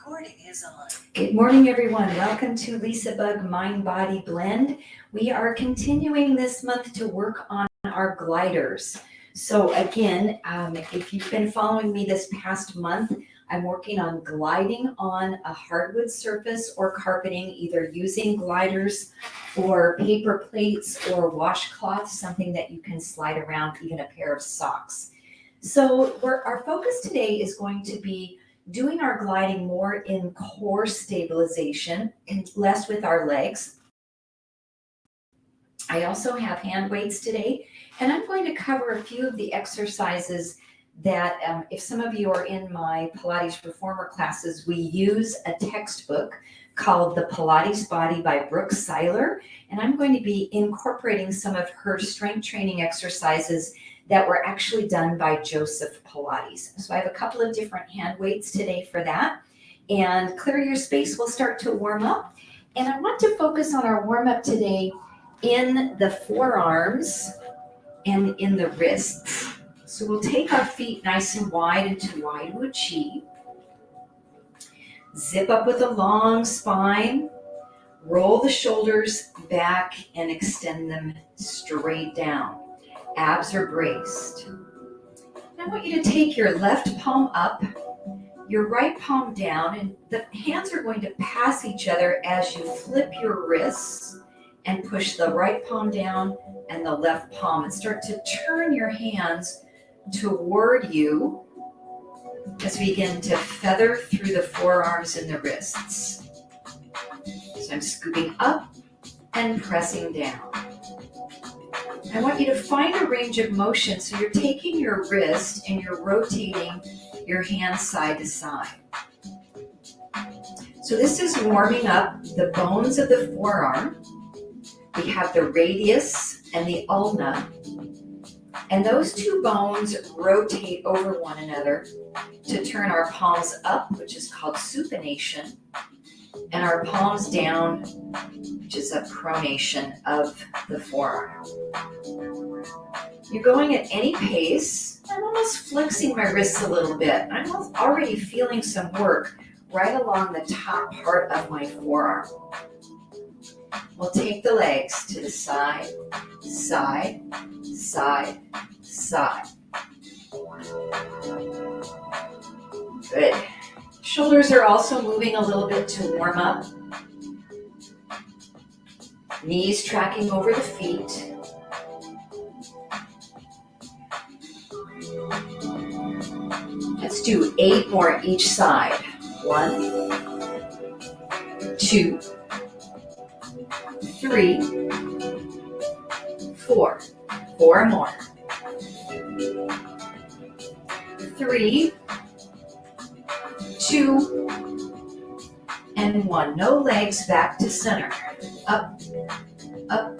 recording is on. Good morning, everyone. Welcome to LisaBug Mind Body Blend. We are continuing this month to work on our gliders. So again, if you've been following me this past month, I'm working on gliding on a hardwood surface or carpeting, either using gliders or paper plates or washcloths, something that you can slide around, even a pair of socks. So our focus today is going to be doing our gliding more in core stabilization and less with our legs. I also have hand weights today, and I'm going to cover a few of the exercises that if some of you are in my Pilates Reformer classes, we use a textbook called The Pilates Body by Brooke Seiler, and I'm going to be incorporating some of her strength training exercises that were actually done by Joseph Pilates. So I have a couple of different hand weights today for that. And Clear Your Space will start to warm up. And I want to focus on our warm up today in the forearms and in the wrists. So we'll take our feet nice and wide into wide Chi. Zip up with a long spine. Roll the shoulders back and extend them straight down. Abs are braced. Now I want you to take your left palm up, your right palm down, and the hands are going to pass each other as you flip your wrists and push the right palm down and the left palm, and start to turn your hands toward you as we begin to feather through the forearms and the wrists. So I'm scooping up and pressing down. I want you to find a range of motion, so you're taking your wrist and you're rotating your hand side to side. So this is warming up the bones of the forearm. We have the radius and the ulna, and those two bones rotate over one another to turn our palms up, which is called supination, and our palms down, which is a pronation of the forearm. You're going at any pace. I'm almost flexing my wrists a little bit. I'm already feeling some work right along the top part of my forearm. We'll take the legs to the side, side, side, side. Good. Shoulders are also moving a little bit to warm up. Knees tracking over the feet. Let's do 8 more each side. 1, 2, 3, 4. 4 more. 3, 2, and 1. No legs, back to center. Up, up.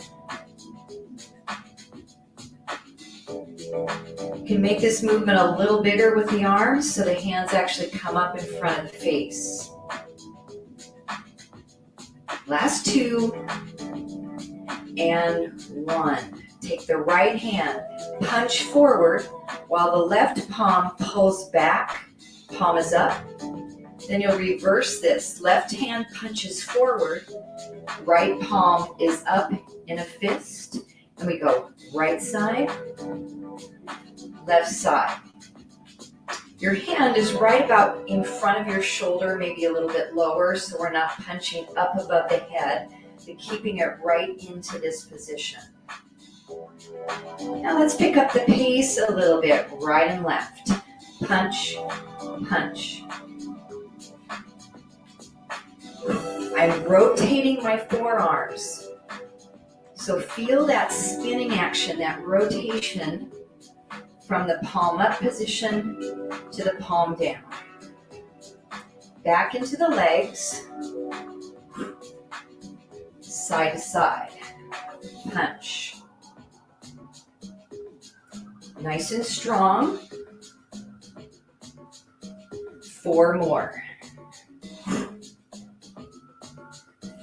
You can make this movement a little bigger with the arms so the hands actually come up in front of the face. Last 2 and 1. Take the right hand, punch forward while the left palm pulls back, palm is up. Then you'll reverse this. Left hand punches forward, right palm is up in a fist, and we go right side, left side. Your hand is right about in front of your shoulder, maybe a little bit lower, so we're not punching up above the head, but keeping it right into this position. Now let's pick up the pace a little bit, right and left. Punch, punch. I'm rotating my forearms. So feel that spinning action, that rotation from the palm up position to the palm down. Back into the legs. Side to side. Punch. Nice and strong. 4 more.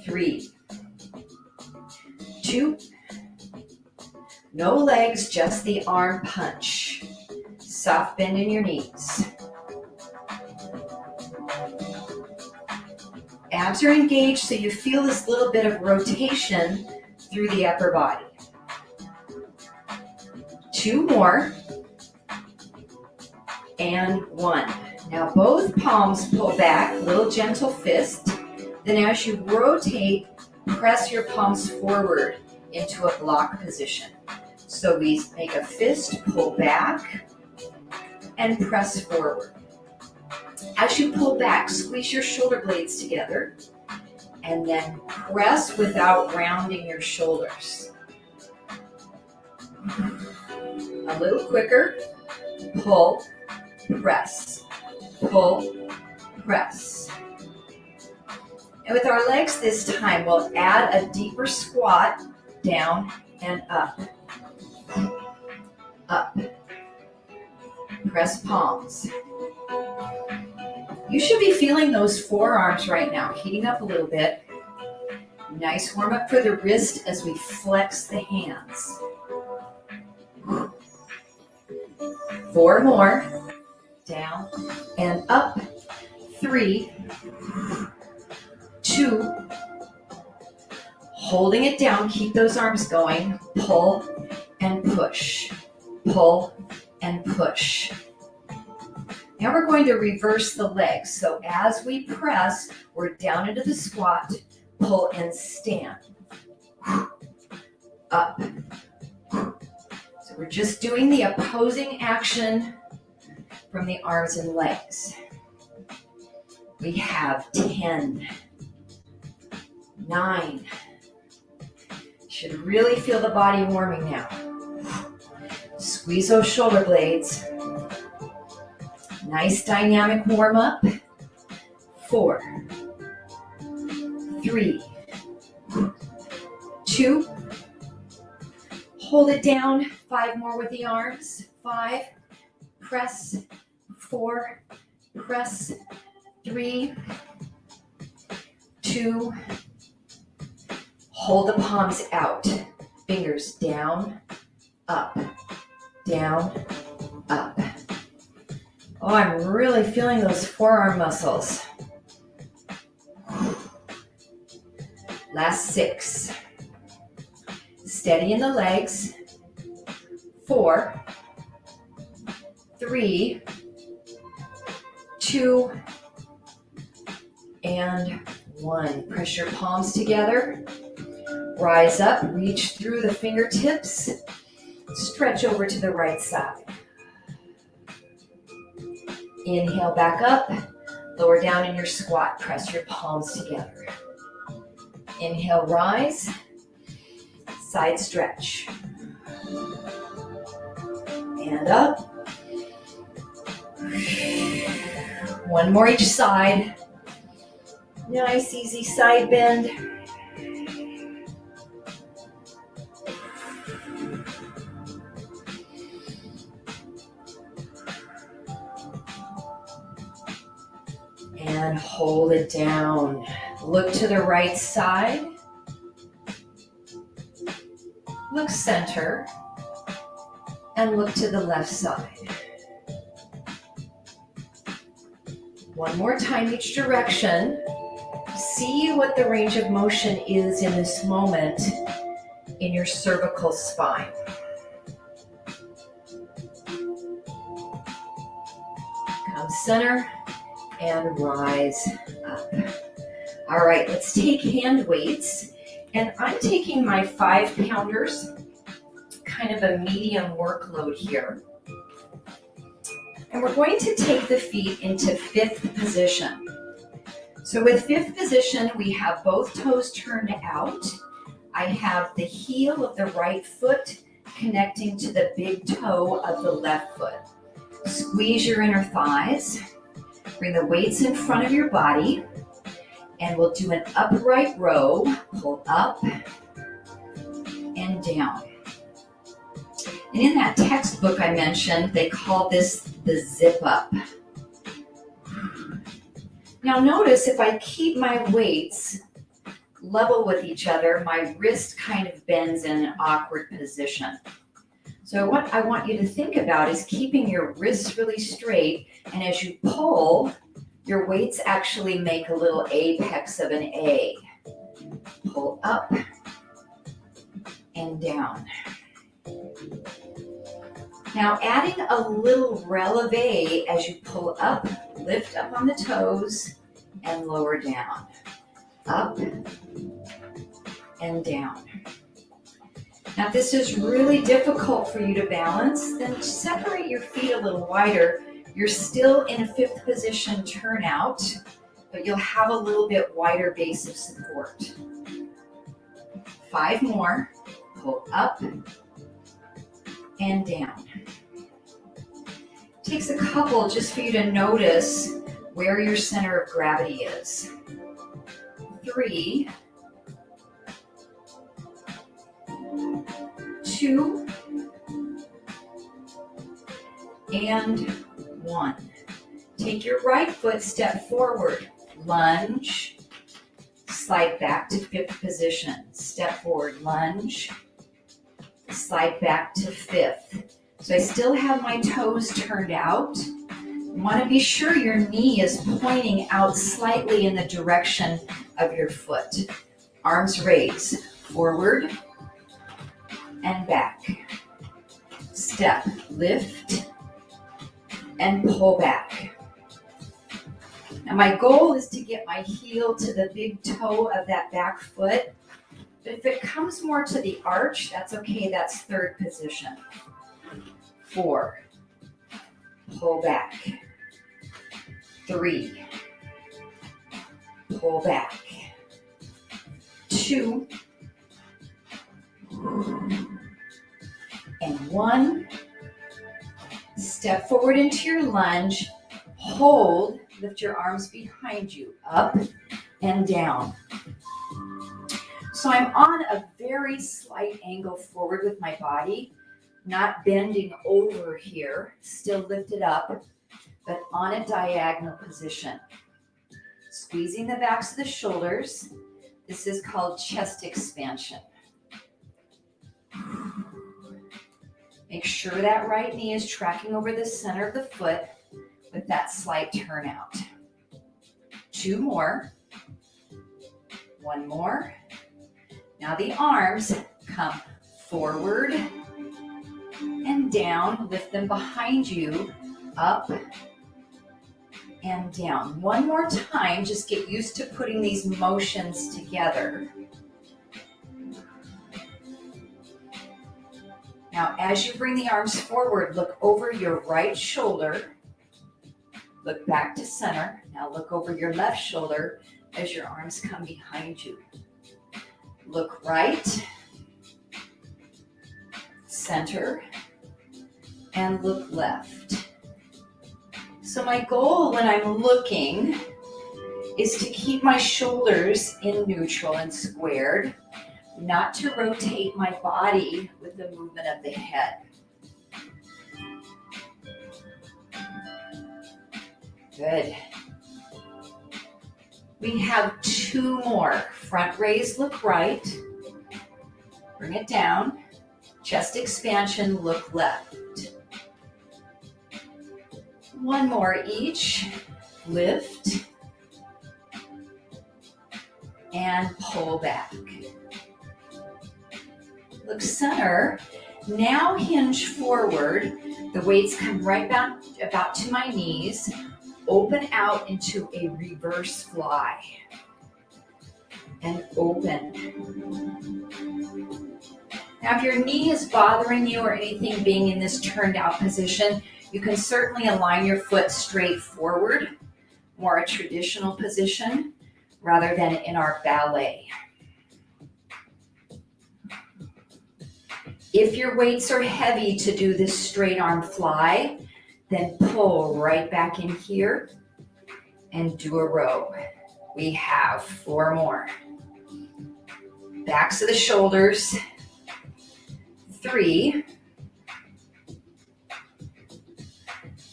3, 2, no legs, just the arm punch. Soft bend in your knees. Abs are engaged, so you feel this little bit of rotation through the upper body. 2 more. And 1. Now both palms pull back, little gentle fist. Then as you rotate, press your palms forward into a block position. So we make a fist, pull back, and press forward. As you pull back, squeeze your shoulder blades together, and then press without rounding your shoulders. A little quicker. Pull, press, pull, press. And with our legs this time, we'll add a deeper squat, down and up. Up. Press palms. You should be feeling those forearms right now, heating up a little bit. Nice warm up for the wrist as we flex the hands. 4 more. Down and up. 3, 2. Holding it down, keep those arms going. Pull and push. Pull and push. Now we're going to reverse the legs. So as we press, we're down into the squat, pull and stand. Up. So we're just doing the opposing action from the arms and legs. We have 10, 9. Should really feel the body warming now. Squeeze those shoulder blades. Nice dynamic warm up. 4, 3, 2. Hold it down. 5 more with the arms. 5, press. 4, press. 3, 2. Hold the palms out. Fingers down, up, down, up. Oh, I'm really feeling those forearm muscles. Last 6. Steady in the legs. 4, 3, 2, and 1. Press your palms together. Rise up, reach through the fingertips. Stretch over to the right side. Inhale back up. Lower down in your squat. Press your palms together. Inhale, rise. Side stretch. And up. 1 more each side. Nice, easy side bend. And hold it down. Look to the right side. Look center. And look to the left side. 1 more time each direction. See what the range of motion is in this moment in your cervical spine. Come center and rise up. All right, let's take hand weights. And I'm taking my 5-pounders, kind of a medium workload here. And we're going to take the feet into 5th position. So with 5th position, we have both toes turned out. I have the heel of the right foot connecting to the big toe of the left foot. Squeeze your inner thighs. Bring the weights in front of your body. And we'll do an upright row. Pull up and down. And in that textbook I mentioned, they call this the zip up. Now notice if I keep my weights level with each other, my wrist kind of bends in an awkward position. So what I want you to think about is keeping your wrists really straight, and as you pull, Your weights actually make a little apex of an A. Pull up and down. Now adding a little releve as you pull up, lift up on the toes and lower down. Up and down. Now if this is really difficult for you to balance, then separate your feet a little wider. You're still in a fifth position turnout, but you'll have a little bit wider base of support. 5 more. Pull up and down. Takes a couple just for you to notice where your center of gravity is. 3, 2, and 1. Take your right foot, step forward, lunge, slide back to fifth position, step forward, lunge, slide back to fifth. So I still have my toes turned out. You want to be sure your knee is pointing out slightly in the direction of your foot. Arms raise, forward and back. Step, lift, and pull back. Now my goal is to get my heel to the big toe of that back foot. But if it comes more to the arch, that's okay, that's third position. 4, pull back. 3, pull back. 2, and 1. Step forward into your lunge, hold, lift your arms behind you, up and down. So I'm on a very slight angle forward with my body, not bending over here, still lifted up, but on a diagonal position. Squeezing the backs of the shoulders. This is called chest expansion. Make sure that right knee is tracking over the center of the foot with that slight turnout. 2 more. 1 more. Now the arms come forward and down. Lift them behind you, up and down. 1 more time. Just get used to putting these motions together. Now, as you bring the arms forward, look over your right shoulder. Look back to center. Now look over your left shoulder as your arms come behind you. Look right, center, and look left. So my goal when I'm looking is to keep my shoulders in neutral and squared, not to rotate my body with the movement of the head. Good. We have 2 more. Front raise, look right. Bring it down. Chest expansion, look left. 1 more each. Lift. And pull back. Look center. Now hinge forward. The weights come right back about to my knees. Open out into a reverse fly. And open. Now if your knee is bothering you or anything being in this turned out position, you can certainly align your foot straight forward, more a traditional position, rather than in our ballet. If your weights are heavy to do this straight arm fly, then pull right back in here and do a row. We have 4 more. Backs of the shoulders. 3,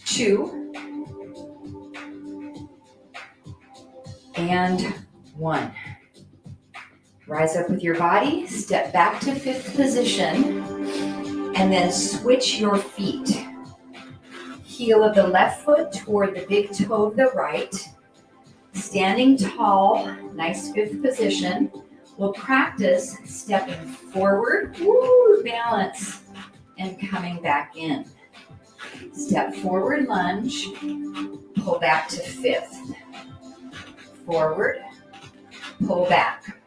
2, and 1. Rise up with your body, step back to 5th position, and then switch your feet. Heel of the left foot toward the big toe of the right. Standing tall, nice fifth position. We'll practice stepping forward, woo, balance, and coming back in. Step forward, lunge, pull back to fifth. Forward, pull back.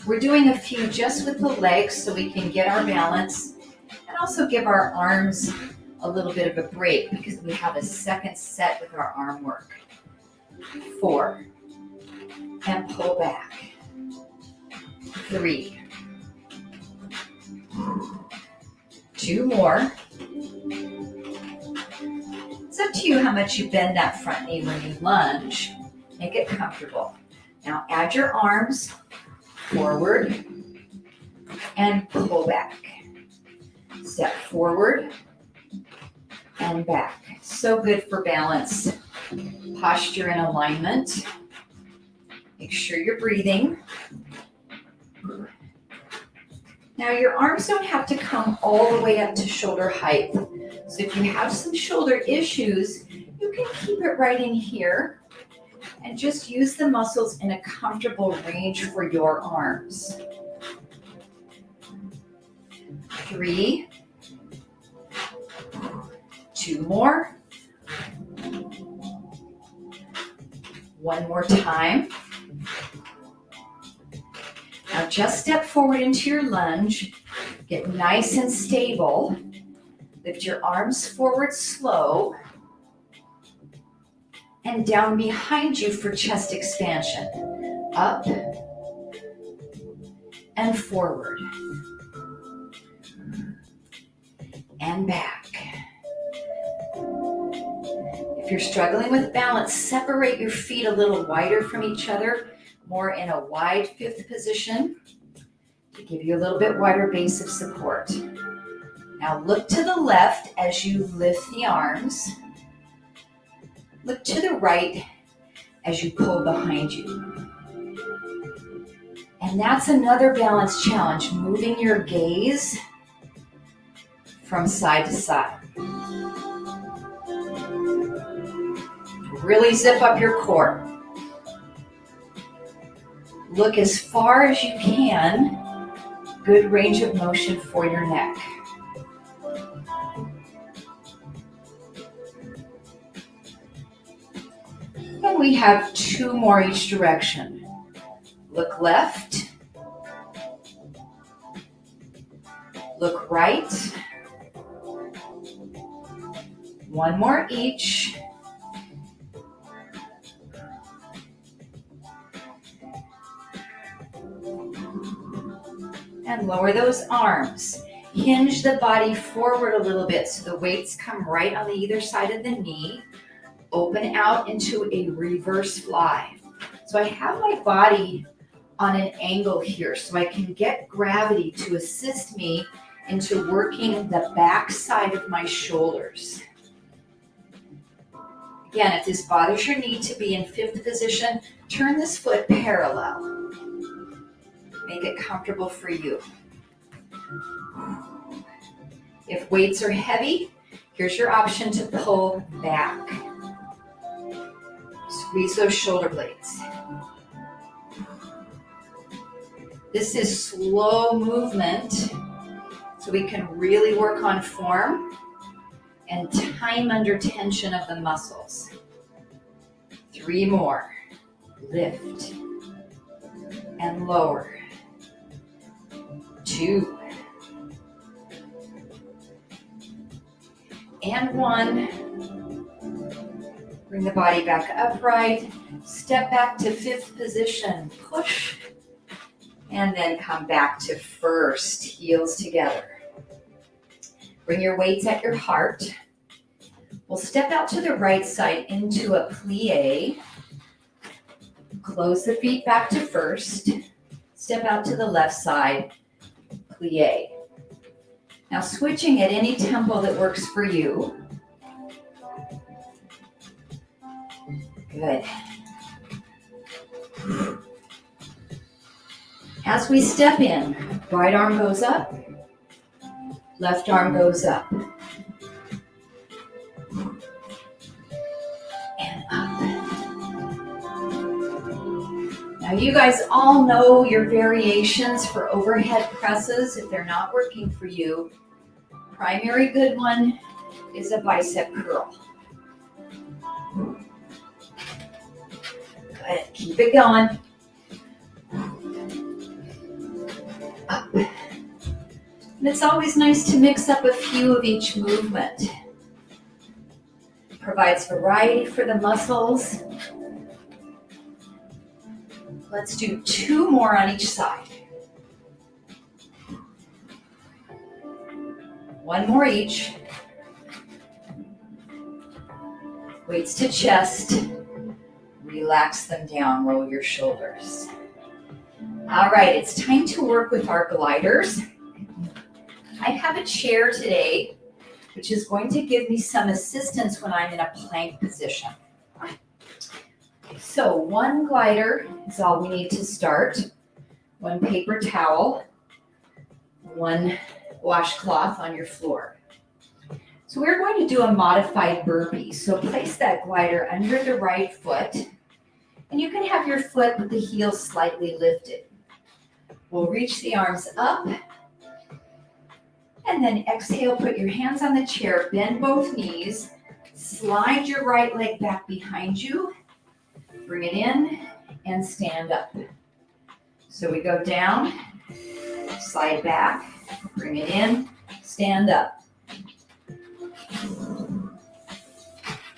We're doing a few just with the legs so we can get our balance and also give our arms a little bit of a break because we have a second set with our arm work. 4, and pull back. 3, 2 more. It's up to you how much you bend that front knee when you lunge. Make it comfortable. Now add your arms forward and pull back. Step forward and back. So good for balance. Posture and alignment. Make sure you're breathing. Now your arms don't have to come all the way up to shoulder height. So if you have some shoulder issues, you can keep it right in here and just use the muscles in a comfortable range for your arms. 3, 2 more. 1 more time. Now just step forward into your lunge. Get nice and stable. Lift your arms forward slow and down behind you for chest expansion. Up and forward and back. If you're struggling with balance, separate your feet a little wider from each other, more in a wide fifth position to give you a little bit wider base of support. Now look to the left as you lift the arms. Look to the right as you pull behind you. And that's another balance challenge, moving your gaze from side to side. Really zip up your core. Look as far as you can. Good range of motion for your neck. And we have 2 more each direction. Look left. Look right. 1 more each. And lower those arms. Hinge the body forward a little bit so the weights come right on either side of the knee. Open out into a reverse fly. So I have my body on an angle here so I can get gravity to assist me into working the back side of my shoulders. Again, if this bothers your knee to be in fifth position, turn this foot parallel. Make it comfortable for you. If weights are heavy, here's your option to pull back. Squeeze those shoulder blades. This is slow movement, so we can really work on form and time under tension of the muscles. 3 more. Lift and lower. 2 and 1. Bring the body back upright. Step back to fifth position. Push. And then come back to first. Heels together. Bring your weights at your heart. We'll step out to the right side into a plie. Close the feet back to first. Step out to the left side. Plie. Now switching at any tempo that works for you. Good. As we step in, right arm goes up, left arm goes up, and up. Now you guys all know your variations for overhead presses. If they're not working for you, primary good one is a bicep curl. Good, keep it going. Up. And it's always nice to mix up a few of each movement. Provides variety for the muscles. Let's do 2 more on each side. 1 more each. Weights to chest. Relax them down, roll your shoulders. All right, it's time to work with our gliders. I have a chair today, which is going to give me some assistance when I'm in a plank position. So 1 glider is all we need to start. 1 paper towel, 1 washcloth on your floor. So we're going to do a modified burpee. So place that glider under the right foot, and you can have your foot with the heel slightly lifted. We'll reach the arms up, and then exhale, put your hands on the chair, bend both knees, slide your right leg back behind you, bring it in, and stand up. So we go down, slide back, bring it in, stand up.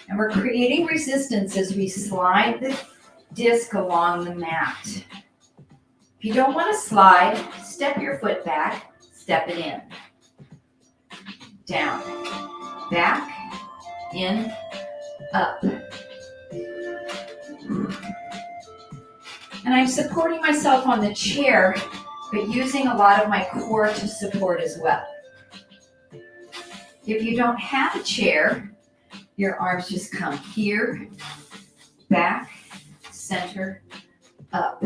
And we're creating resistance as we slide the disc along the mat. If you don't want to slide, step your foot back, step it in. Down, back, in, up. And I'm supporting myself on the chair, but using a lot of my core to support as well. If you don't have a chair, your arms just come here, back, center, up.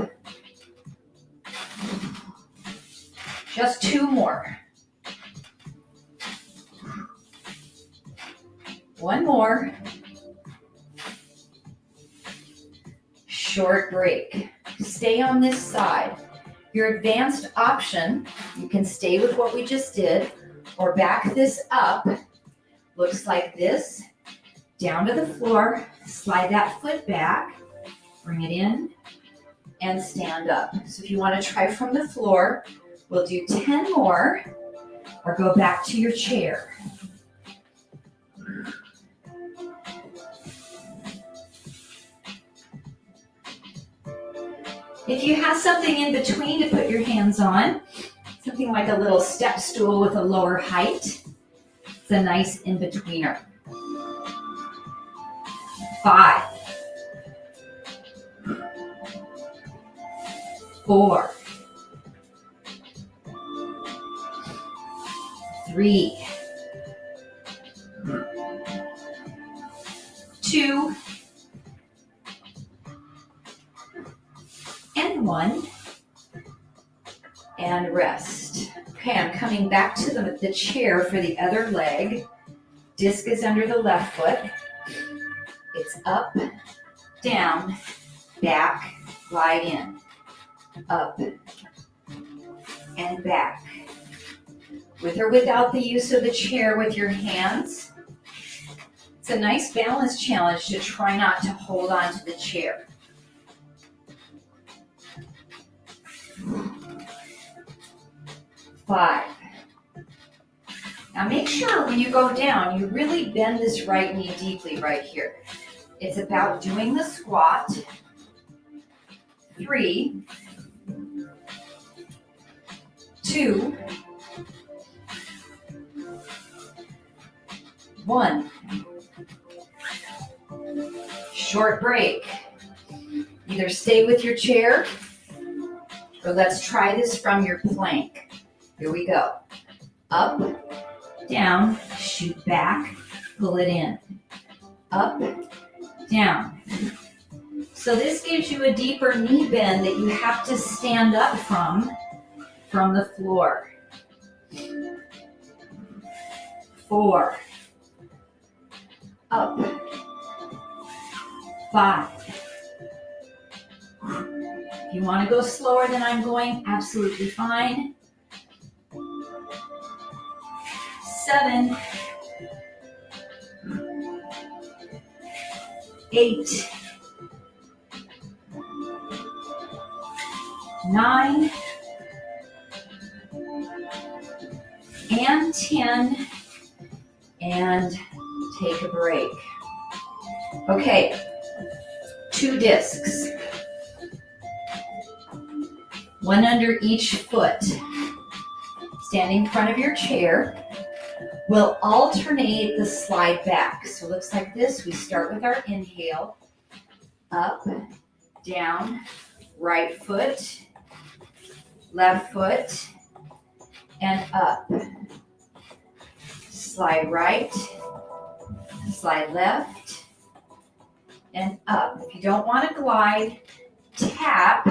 Just 2 more. 1 more. Short break. Stay on this side. Your advanced option, you can stay with what we just did, or back this up. Looks like this. Down to the floor, slide that foot back, bring it in, and stand up. So if you want to try from the floor, we'll do 10 more, or go back to your chair. If you have something in between to put your hands on, something like a little step stool with a lower height, it's a nice in-betweener. 5, 4, 3, 2, and 1, and rest. Okay, I'm coming back to the chair for the other leg. Disc is under the left foot. It's up, down, back, glide in, up, and back. With or without the use of the chair with your hands. It's a nice balance challenge to try not to hold on to the chair. 5. Now make sure when you go down, you really bend this right knee deeply right here. It's about doing the squat. 3, 2, 1. Short break. Either stay with your chair, or let's try this from your plank. Here we go. Up, down, shoot back, pull it in. Up, down. So this gives you a deeper knee bend that you have to stand up from the floor. 4, up, 5. you want to go slower than I'm going, absolutely fine. 7, 8, 9, and 10, and take a break. Okay, 2 discs, 1 under each foot. Standing in front of your chair. We'll alternate the slide back. So it looks like this. We start with our inhale, up, down, right foot, left foot, and up. Slide right, slide left, and up. If you don't want to glide, tap,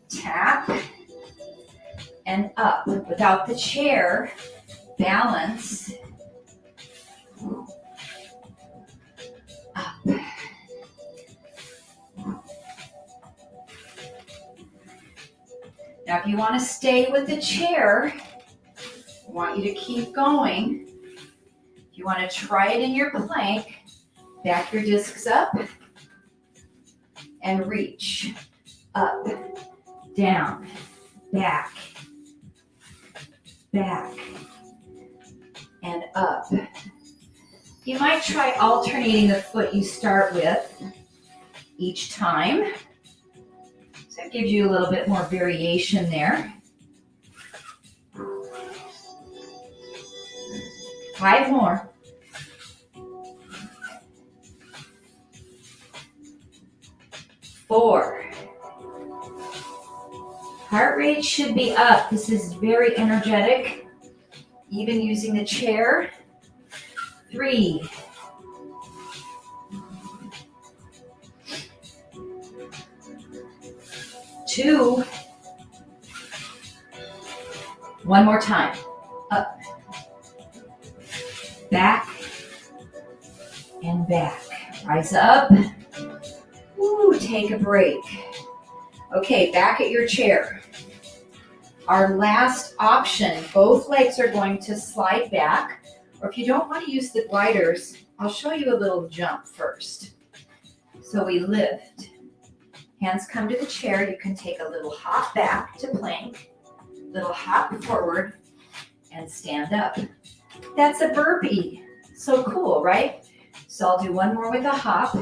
tap, and up. Without the chair, balance, up. Now if you want to stay with the chair, I want you to keep going. If you want to try it in your plank, back your discs up and reach. Up, down, back, back, and up. You might try alternating the foot you start with each time. So that gives you a little bit more variation there. 5 more. 4. Heart rate should be up. This is very energetic, even using the chair. 3. 2. 1 more time. Up, back, and back. Rise up. Ooh, take a break. Okay, back at your chair. Our last option, both legs are going to slide back, or if you don't want to use the gliders, I'll show you a little jump first. So we lift. Hands come to the chair. You can take a little hop back to plank, little hop forward, and stand up. That's a burpee. So cool, right? So I'll do 1 more with a hop.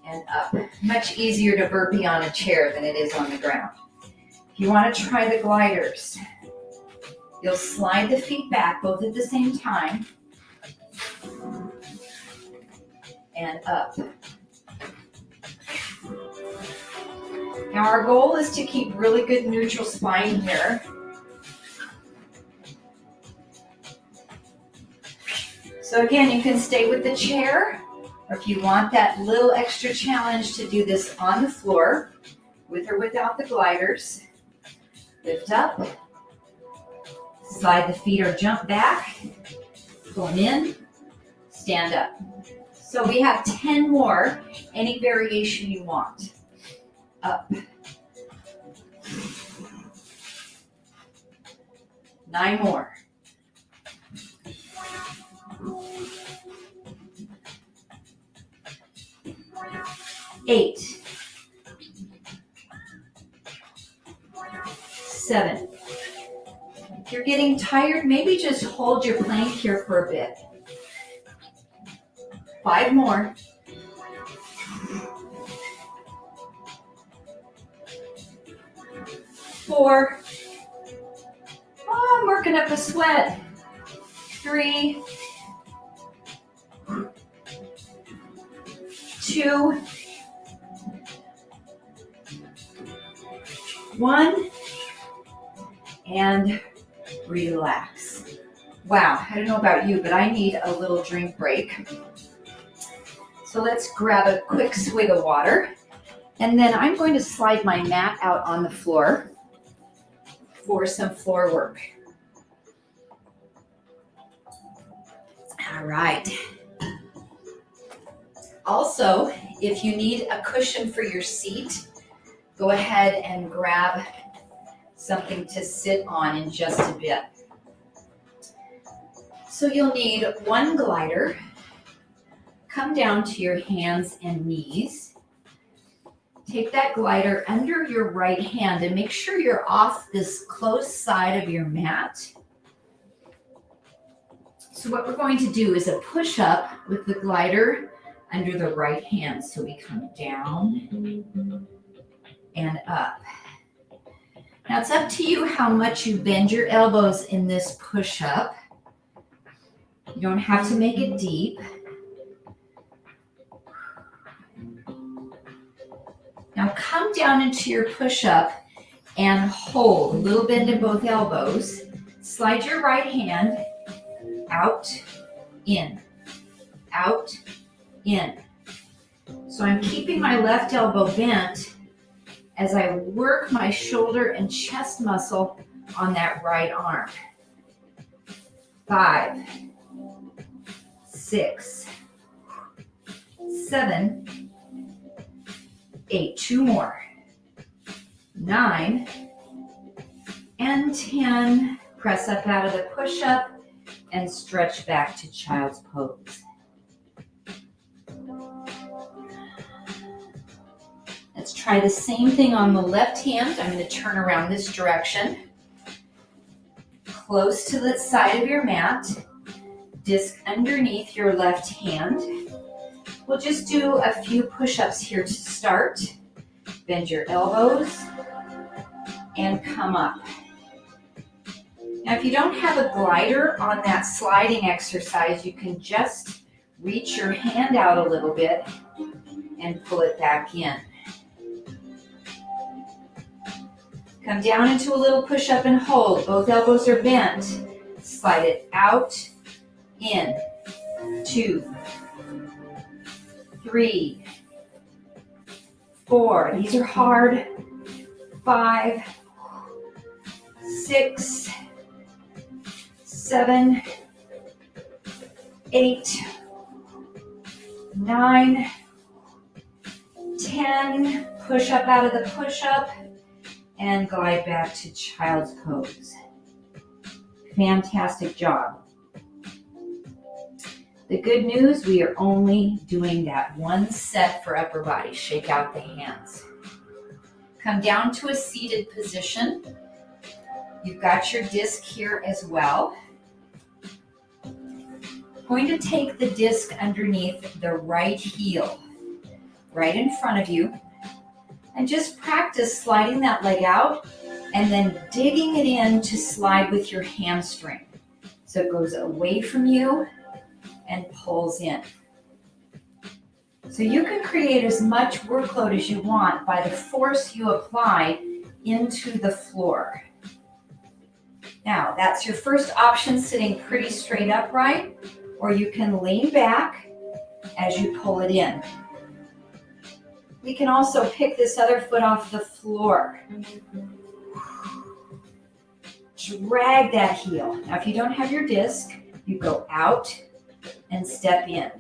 And up. Much easier to burpee on a chair than it is on the ground. If you want to try the gliders, you'll slide the feet back both at the same time and up. Now our goal is to keep really good neutral spine here. So again, you can stay with the chair, or if you want that little extra challenge to do this on the floor, with or without the gliders, lift up, slide the feet or jump back, going in, stand up. So we have 10 more, any variation you want. Up. 9 more. 8. 7. If you're getting tired, maybe just hold your plank here for a bit. 5 more. 4. Oh, I'm working up a sweat. 3. 2. 1. And relax. Wow, I don't know about you, but I need a little drink break. So let's grab a quick swig of water. And then I'm going to slide my mat out on the floor for some floor work. All right. Also, if you need a cushion for your seat, go ahead and grab something to sit on in just a bit. So you'll need one glider. Come down to your hands and knees. Take that glider under your right hand and make sure you're off this close side of your mat. So what we're going to do is a push-up with the glider under the right hand. So we come down and up. Now it's up to you how much you bend your elbows in this push-up. You don't have to make it deep. Now come down into your push-up and hold a little bend in both elbows. Slide your right hand out, in, out, in. So I'm keeping my left elbow bent as I work my shoulder and chest muscle on that right arm. 5, 6, 7, 8, 2 more, 9, and 10. Press up out of the push-up and stretch back to child's pose. Let's try the same thing on the left hand. I'm going to turn around this direction. Close to the side of your mat, disc underneath your left hand. We'll just do a few push-ups here to start. Bend your elbows and come up. Now, if you don't have a glider on that sliding exercise, you can just reach your hand out a little bit and pull it back in. Come down into a little push-up and hold. Both elbows are bent. Slide it out, in, 2, 3, 4. These are hard. 5, 6, 7, 8, 9, 10. Push up out of the push-up and glide back to child's pose. Fantastic job. The good news, we are only doing that one set for upper body. Shake out the hands. Come down to a seated position. You've got your disc here as well. Going to take the disc underneath the right heel, right in front of you, and just practice sliding that leg out and then digging it in to slide with your hamstring. So it goes away from you and pulls in. So you can create as much workload as you want by the force you apply into the floor. Now, that's your first option, sitting pretty straight upright, or you can lean back as you pull it in. We can also pick this other foot off the floor. Drag that heel. Now, if you don't have your disc, you go out and step in.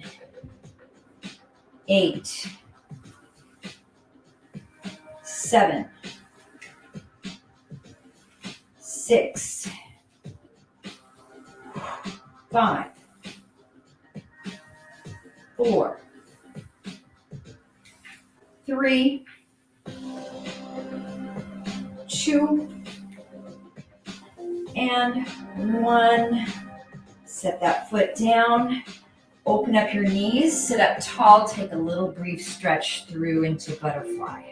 8, 7, 6, 5, 4, 3, 2, and 1. Set that foot down. Open up your knees, sit up tall, take a little brief stretch through into butterfly.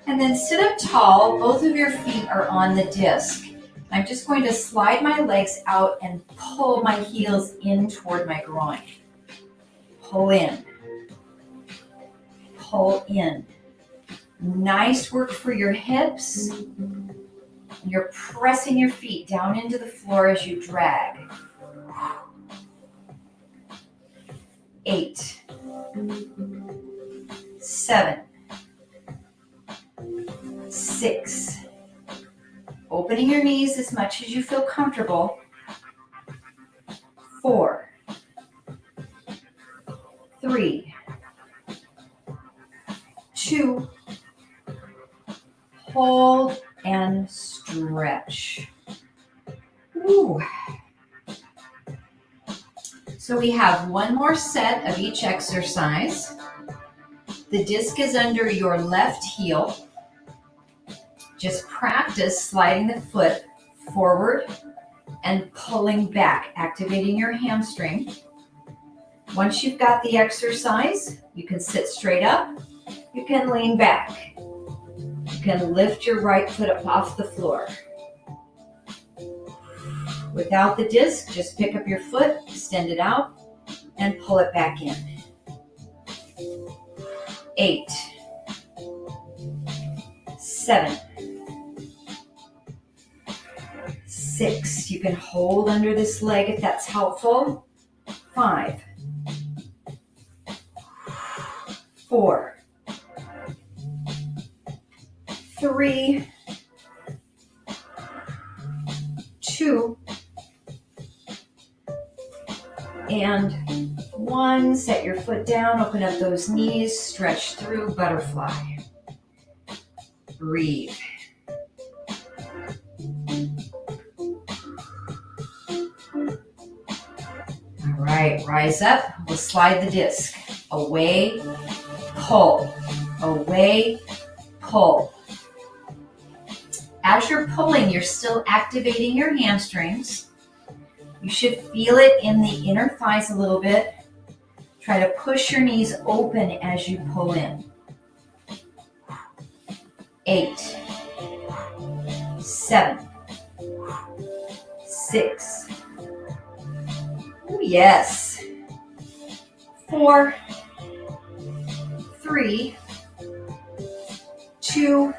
And then sit up tall, both of your feet are on the disc. I'm just going to slide my legs out and pull my heels in toward my groin. Pull in. Pull in. Nice work for your hips. You're pressing your feet down into the floor as you drag. 8, 7, 6, opening your knees as much as you feel comfortable. 4, 3, 2, hold and stretch. Ooh. So we have one more set of each exercise. The disc is under your left heel. Just practice sliding the foot forward and pulling back, activating your hamstring. Once you've got the exercise, you can sit straight up. You can lean back. You can lift your right foot up off the floor. Without the disc, just pick up your foot, extend it out, and pull it back in. 8, 7, 6. You can hold under this leg if that's helpful. 5, 4, 3, 2, and 1. Set your foot down, open up those knees, stretch through, butterfly. Breathe. All right, rise up. We'll slide the disc. Away, pull. Away, pull. As you're pulling, you're still activating your hamstrings. You should feel it in the inner thighs a little bit. Try to push your knees open as you pull in. 8, 7, 6. Ooh, yes. 4, 3, 2.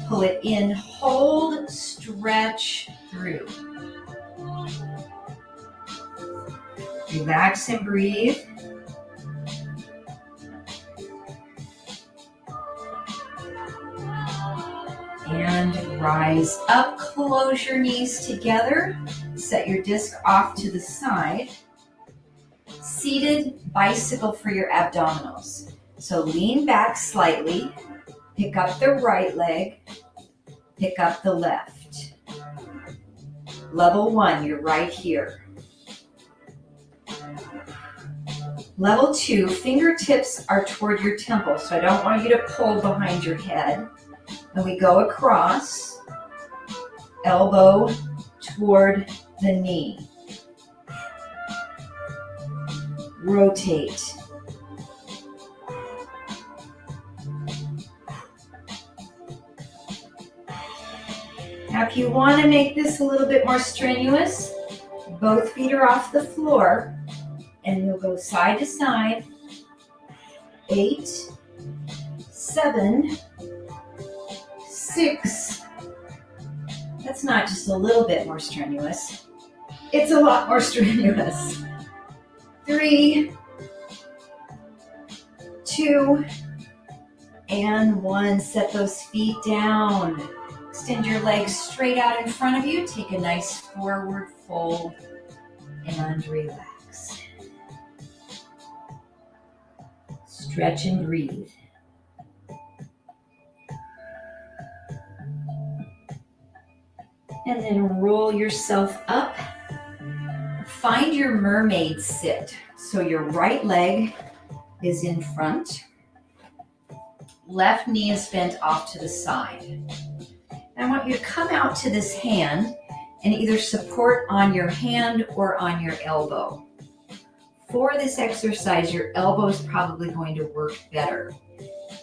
Pull it in, hold, stretch through. Relax and breathe. And rise up, close your knees together. Set your disc off to the side. Seated bicycle for your abdominals. So lean back slightly. Pick up the right leg. Pick up the left. Level 1, you're right here. Level 2, fingertips are toward your temple, so I don't want you to pull behind your head. And we go across, elbow toward the knee. Rotate. Now, if you want to make this a little bit more strenuous, both feet are off the floor, and you'll go side to side. 8, 7, 6. That's not just a little bit more strenuous. It's a lot more strenuous. 3, 2, and 1. Set those feet down. Extend your legs straight out in front of you. Take a nice forward fold and relax. Stretch and breathe. And then roll yourself up. Find your mermaid sit. So your right leg is in front. Left knee is bent off to the side. I want you to come out to this hand and either support on your hand or on your elbow. For this exercise, your elbow is probably going to work better.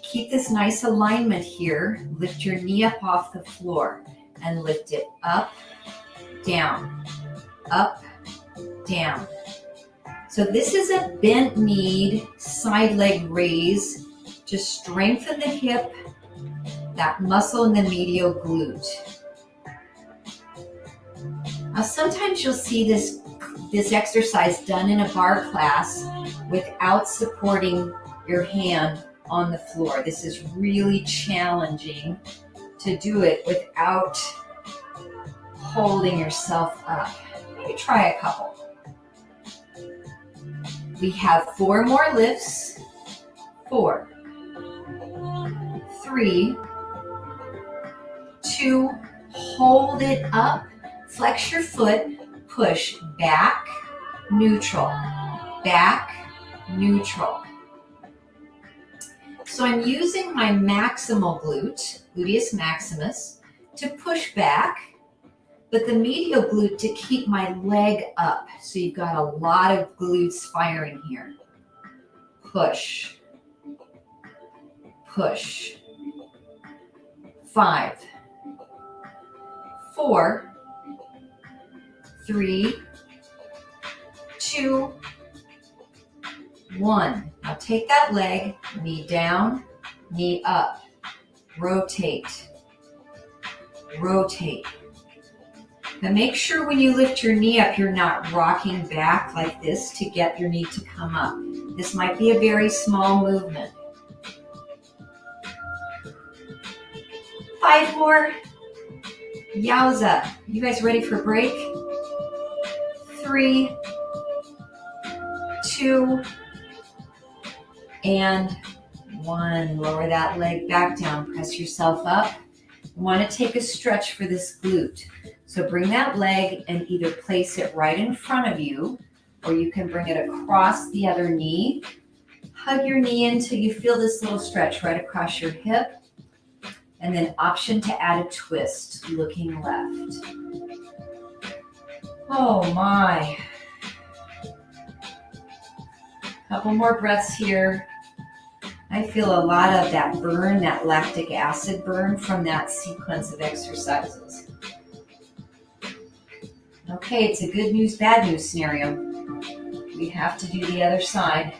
Keep this nice alignment here. Lift your knee up off the floor and lift it up, down, up, down. So this is a bent knee, side leg raise to strengthen the hip, that muscle in the medial glute. Now sometimes you'll see this exercise done in a bar class without supporting your hand on the floor. This is really challenging to do it without holding yourself up. Maybe try a couple. We have 4 more lifts. 4, 3, 2, hold it up, flex your foot, push back, neutral, back, neutral. So I'm using my maximal glute, gluteus maximus, to push back, but the medial glute to keep my leg up. So you've got a lot of glutes firing here. Push, push. 5, 4, 3, 2, 1. Now take that leg, knee down, knee up. Rotate, rotate. Now make sure when you lift your knee up, you're not rocking back like this to get your knee to come up. This might be a very small movement. 5 more. Yowza. You guys ready for a break? 3, 2, and 1. Lower that leg back down. Press yourself up. You want to take a stretch for this glute. So bring that leg and either place it right in front of you, or you can bring it across the other knee. Hug your knee until you feel this little stretch right across your hip. And then option to add a twist, looking left. Oh my. Couple more breaths here. I feel a lot of that burn, that lactic acid burn from that sequence of exercises. Okay, it's a good news, bad news scenario. We have to do the other side.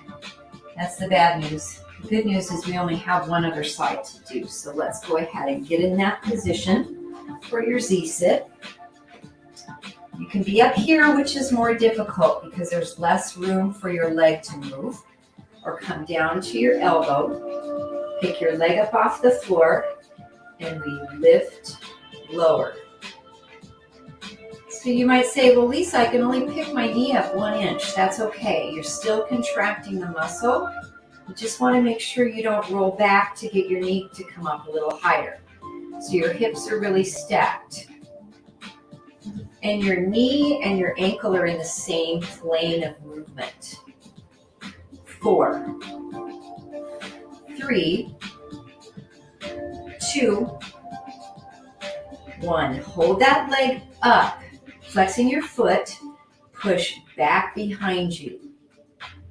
That's the bad news. The good news is we only have one other side to do. So let's go ahead and get in that position for your Z-sit. You can be up here, which is more difficult because there's less room for your leg to move. Or come down to your elbow. Pick your leg up off the floor and we lift lower. So you might say, well, Lisa, I can only pick my knee up 1 inch. That's okay. You're still contracting the muscle. You just want to make sure you don't roll back to get your knee to come up a little higher. So your hips are really stacked. And your knee and your ankle are in the same plane of movement. 4, 3, 2, 1. Hold that leg up, flexing your foot. Push back behind you.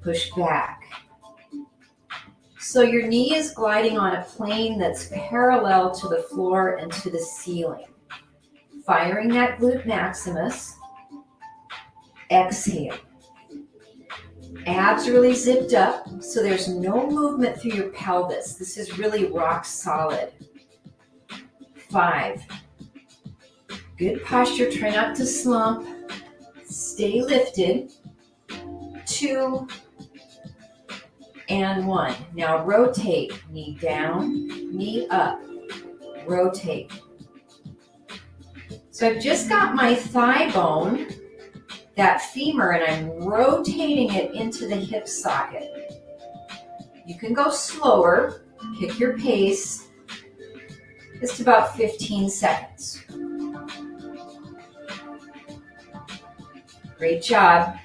Push back. So your knee is gliding on a plane that's parallel to the floor and to the ceiling. Firing that glute maximus. Exhale. Abs really zipped up, so there's no movement through your pelvis. This is really rock solid. 5. Good posture. Try not to slump. Stay lifted. 2 and 1. Now rotate. Knee down, knee up. Rotate. So I've just got my thigh bone, that femur, and I'm rotating it into the hip socket. You can go slower, pick your pace, just about 15 seconds. Great job.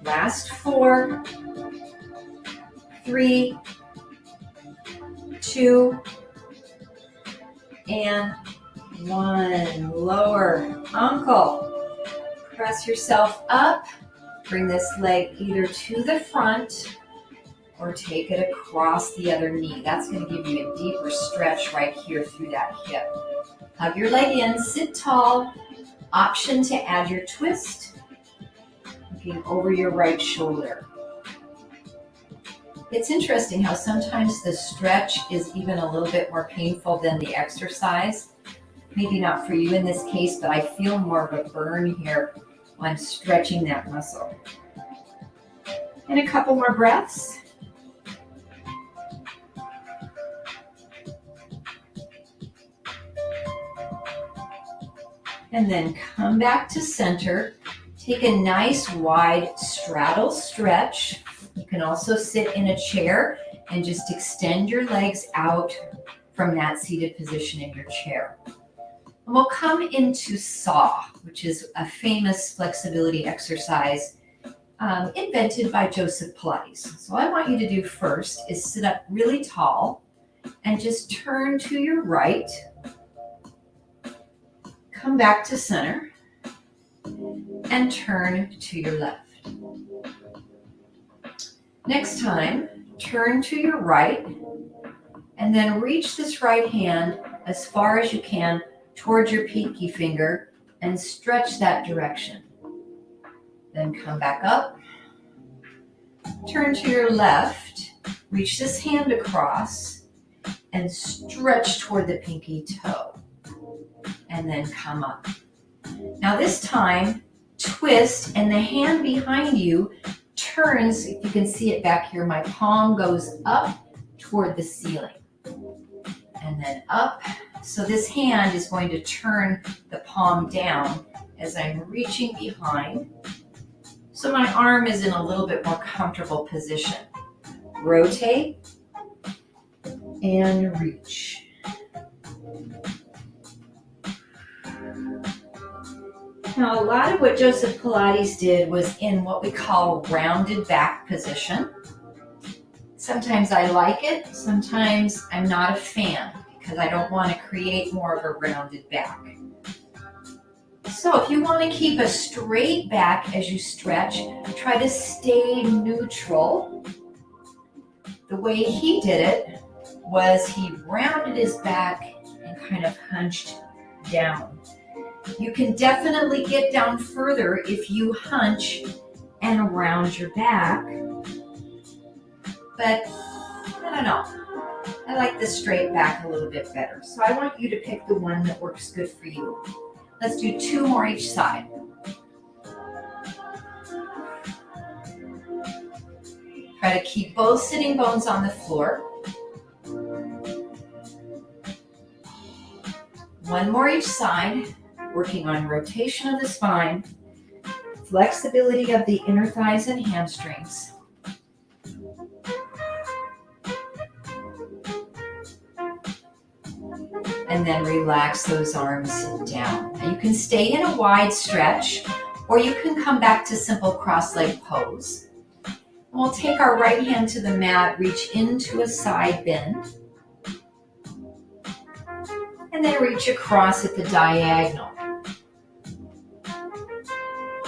Last 4, 3, 2, and 1. Lower ankle. Press yourself up. Bring this leg either to the front or take it across the other knee. That's going to give you a deeper stretch right here through that hip. Hug your leg in, sit tall. Option to add your twist. Looking over your right shoulder. It's interesting how sometimes the stretch is even a little bit more painful than the exercise. Maybe not for you in this case, but I feel more of a burn here when I'm stretching that muscle. And a couple more breaths. And then come back to center. Take a nice wide straddle stretch. You can also sit in a chair and just extend your legs out from that seated position in your chair. And we'll come into saw, which is a famous flexibility exercise invented by Joseph Pilates. So what I want you to do first is sit up really tall and just turn to your right. Come back to center and turn to your left. Next time, turn to your right and then reach this right hand as far as you can towards your pinky finger and stretch that direction. Then come back up, turn to your left, reach this hand across and stretch toward the pinky toe. And then come up. Now this time, twist and the hand behind you turns, if you can see it back here, my palm goes up toward the ceiling. And then up. So this hand is going to turn the palm down as I'm reaching behind. So my arm is in a little bit more comfortable position. Rotate and reach. Now, a lot of what Joseph Pilates did was in what we call rounded back position. Sometimes I like it, sometimes I'm not a fan because I don't want to create more of a rounded back. So if you want to keep a straight back as you stretch, try to stay neutral. The way he did it was he rounded his back and kind of hunched down. You can definitely get down further if you hunch and round your back, but I don't know. I like the straight back a little bit better. So I want you to pick the one that works good for you. Let's do 2 more each side. Try to keep both sitting bones on the floor. 1 more each side. Working on rotation of the spine, flexibility of the inner thighs and hamstrings. And then relax those arms down. Now you can stay in a wide stretch, or you can come back to simple cross-leg pose. And we'll take our right hand to the mat, reach into a side bend, and then reach across at the diagonal.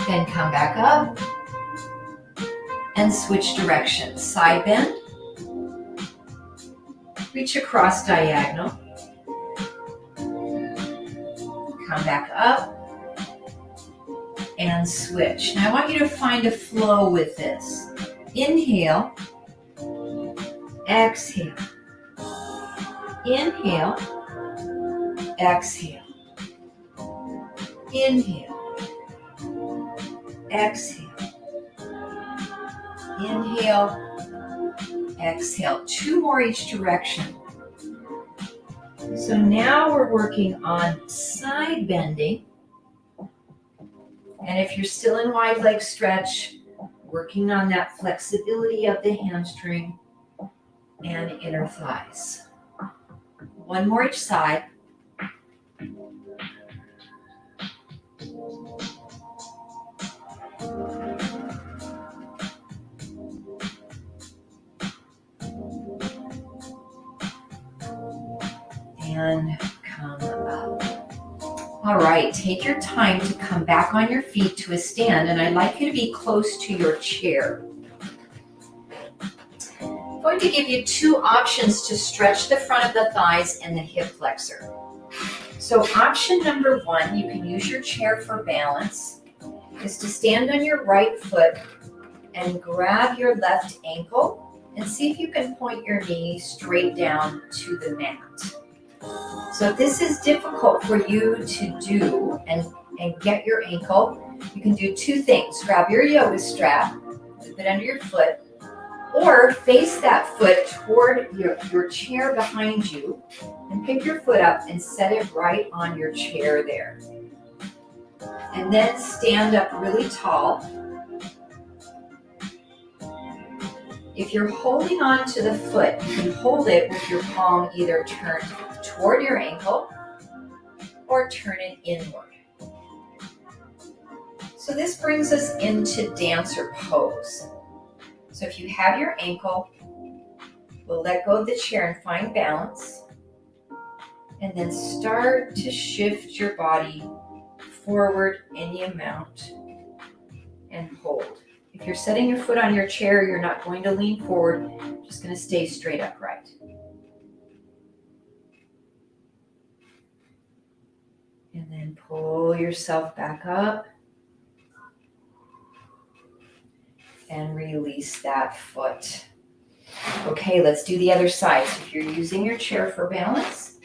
Then come back up and switch directions. Side bend, reach across diagonal, come back up and switch. Now I want you to find a flow with this. Inhale, exhale, inhale, exhale, inhale, exhale, inhale, exhale. 2 more each direction. So now we're working on side bending. And if you're still in wide leg stretch, working on that flexibility of the hamstring and inner thighs. 1 more each side. And come up. All right, take your time to come back on your feet to a stand, and I'd like you to be close to your chair. I'm going to give you 2 options to stretch the front of the thighs and the hip flexor. So option number 1, you can use your chair for balance, is to stand on your right foot and grab your left ankle and see if you can point your knee straight down to the mat. So if this is difficult for you to do and get your ankle, you can do 2 things. Grab your yoga strap, put it under your foot, or face that foot toward your chair behind you and pick your foot up and set it right on your chair there. And then stand up really tall. If you're holding on to the foot, you can hold it with your palm either turned toward your ankle or turn it inward. So this brings us into dancer pose. So if you have your ankle, we'll let go of the chair and find balance. And then start to shift your body forward any amount and hold. If you're setting your foot on your chair, you're not going to lean forward, you're just going to stay straight upright. And then pull yourself back up and release that foot. Okay, let's do the other side. So if you're using your chair for balance,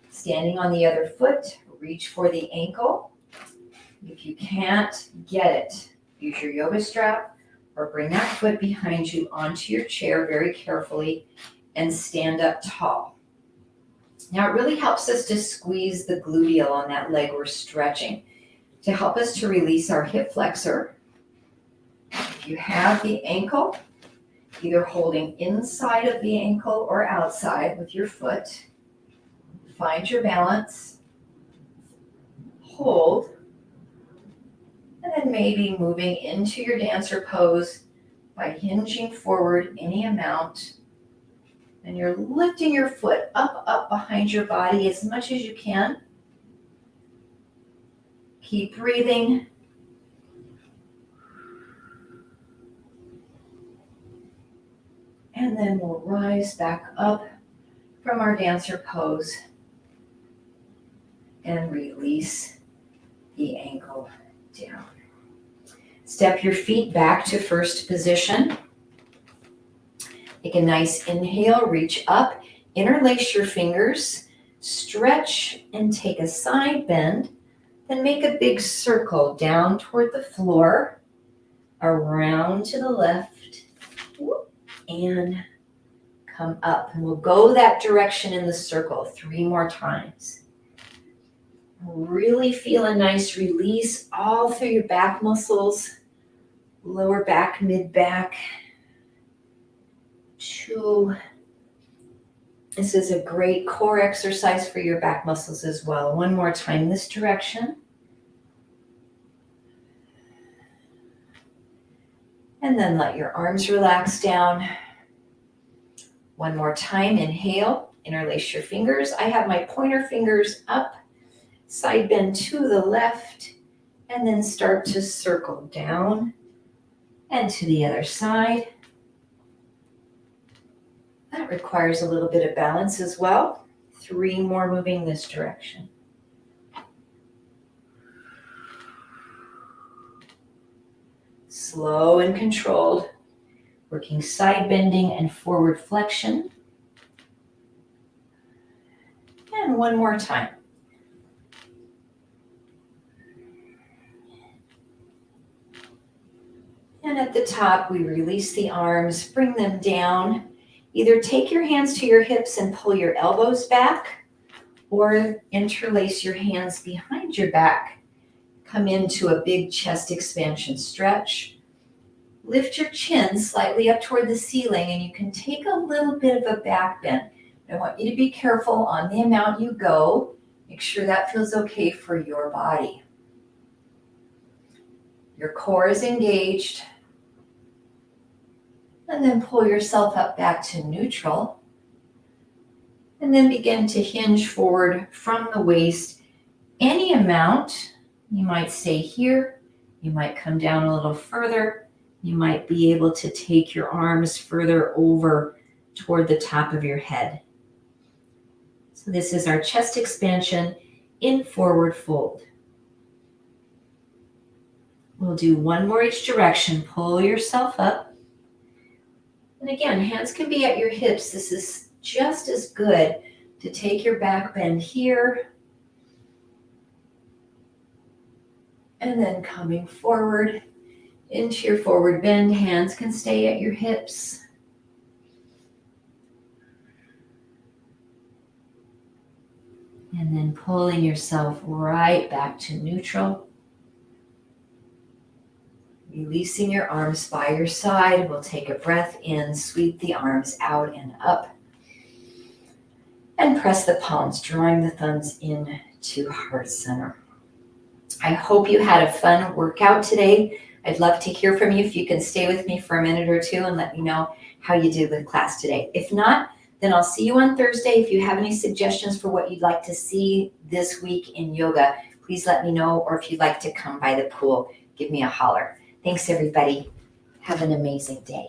standing on the other foot, reach for the ankle. If you can't get it, use your yoga strap or bring that foot behind you onto your chair very carefully and stand up tall. Now it really helps us to squeeze the gluteal on that leg we're stretching to help us to release our hip flexor. If you have the ankle, either holding inside of the ankle or outside with your foot, find your balance, hold, and then maybe moving into your dancer pose by hinging forward any amount. And you're lifting your foot up behind your body as much as you can. Keep breathing. And then we'll rise back up from our dancer pose and release the ankle down. Step your feet back to first position. Take a nice inhale, reach up, interlace your fingers, stretch and take a side bend, then make a big circle down toward the floor, around to the left, and come up. And we'll go that direction in the circle 3 more times. Really feel a nice release all through your back muscles, lower back, mid back. 2. This is a great core exercise for your back muscles as well. 1 more time this direction. And then let your arms relax down. 1 more time, inhale, interlace your fingers. I have my pointer fingers up, side bend to the left, and then start to circle down and to the other side. That requires a little bit of balance as well. 3 more moving this direction. Slow and controlled, working side bending and forward flexion. And 1 more time. And at the top, we release the arms, bring them down. Either take your hands to your hips and pull your elbows back, or interlace your hands behind your back. Come into a big chest expansion stretch. Lift your chin slightly up toward the ceiling, and you can take a little bit of a back bend. I want you to be careful on the amount you go. Make sure that feels okay for your body. Your core is engaged. And then pull yourself up back to neutral. And then begin to hinge forward from the waist. Any amount, you might stay here. You might come down a little further. You might be able to take your arms further over toward the top of your head. So this is our chest expansion in forward fold. We'll do 1 more each direction. Pull yourself up. And again, hands can be at your hips. This is just as good to take your back bend here. And then coming forward into your forward bend. Hands can stay at your hips. And then pulling yourself right back to neutral. Releasing your arms by your side. We'll take a breath in, sweep the arms out and up. And press the palms, drawing the thumbs in to heart center. I hope you had a fun workout today. I'd love to hear from you if you can stay with me for a minute or two and let me know how you did with class today. If not, then I'll see you on Thursday. If you have any suggestions for what you'd like to see this week in yoga, please let me know. Or if you'd like to come by the pool, give me a holler. Thanks, everybody. Have an amazing day.